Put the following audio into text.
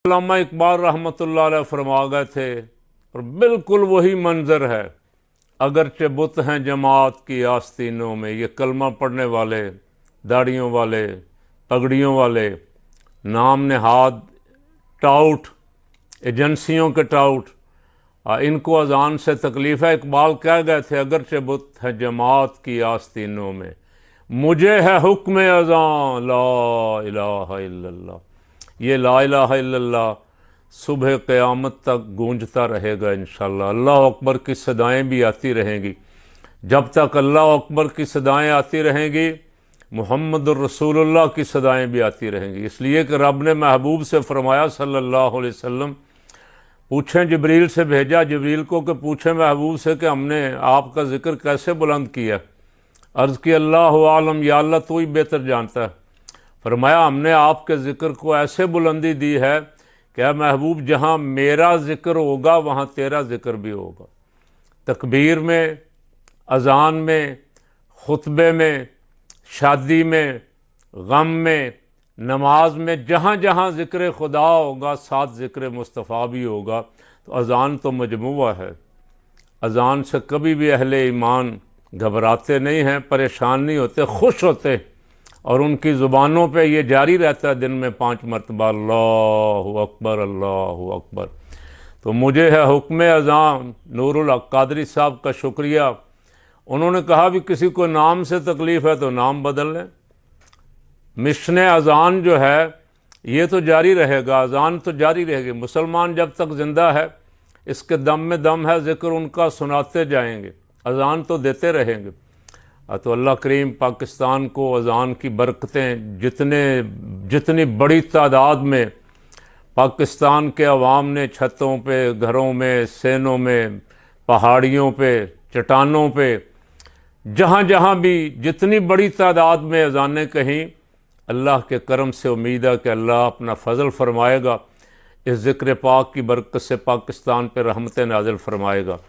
अल्लामा इकबाल रहमतुल्लाह अलैह फरमा गए थे और बिल्कुल वही मंजर है। अगरचे बुत हैं जमात की आस्तीनों में, ये कलमा पढ़ने वाले, दाढ़ियों वाले, पगड़ियों वाले, नाम नहाद टाउट, एजेंसियों के टाउट, इनको अजान से तकलीफ़ है। इकबाल कह गए थे अगरचे बुत हैं जमात की आस्तीनों में, मुझे है हुक्म अजान ला इलाहा इल्लल्लाह। ये ला इलाहा इल्लल्लाह सुबह क़यामत तक गूंजता रहेगा इंशाअल्लाह। अल्लाह अकबर की सदाएँ भी आती रहेंगी। जब तक अल्लाह अकबर की सदाएँ आती रहेंगी, मुहम्मदुर रसूलुल्लाह की सदाएँ भी आती रहेंगी। इसलिए कि रब ने महबूब से फरमाया सल्लल्लाहु अलैहि वसल्लम, पूछें जिब्रील से भेजा, जिब्रील को कि पूछें महबूब से कि हमने आपका ज़िक्र कैसे बुलंद किया। अर्ज़ की अल्लाह आलम, या अल्लाह तू ही बेहतर जानता है। फरमाया हमने आपके ज़िक्र को ऐसे बुलंदी दी है कि या महबूब जहाँ मेरा ज़िक्र होगा वहाँ तेरा ज़िक्र भी होगा। तकबीर में, अज़ान में, खुतबे में, शादी में, गम में, नमाज में, जहाँ जहाँ ज़िक्र खुदा होगा साथ ज़िक्र मुस्तफ़ा भी होगा। तो अज़ान तो मजमुआ है। अज़ान से कभी भी अहले ईमान घबराते नहीं हैं, परेशान नहीं होते, खुश होते, और उनकी ज़ुबानों पे ये जारी रहता है दिन में 5 मरतबा अल्लाहु अकबर अल्लाहु अकबर। तो मुझे है हुक्म अज़ान नूरुल हक कादरी साहब का शुक्रिया। उन्होंने कहा भी किसी को नाम से तकलीफ़ है तो नाम बदल लें। मिशन अज़ान जो है ये तो जारी रहेगा, अज़ान तो जारी रहेगी। मुसलमान जब तक ज़िंदा है, इसके दम में दम है, ज़िक्र उनका सुनाते जाएंगे, अज़ान तो देते रहेंगे। तो अल्लाह करीम पाकिस्तान को अज़ान की बरकतें, जितनी बड़ी तादाद में पाकिस्तान के अवाम ने छतों पे, घरों में, सेनों में, पहाड़ियों पे, चट्टानों पे, जहाँ जहाँ भी जितनी बड़ी तादाद में अज़ानें कहीं, अल्लाह के करम से उम्मीद है कि अल्लाह अपना फ़ज़ल फ़रमाएगा, इस ज़िक्र पाक की बरकत से पाकिस्तान पर रहमतें नाज़िल फ़रमाएगा।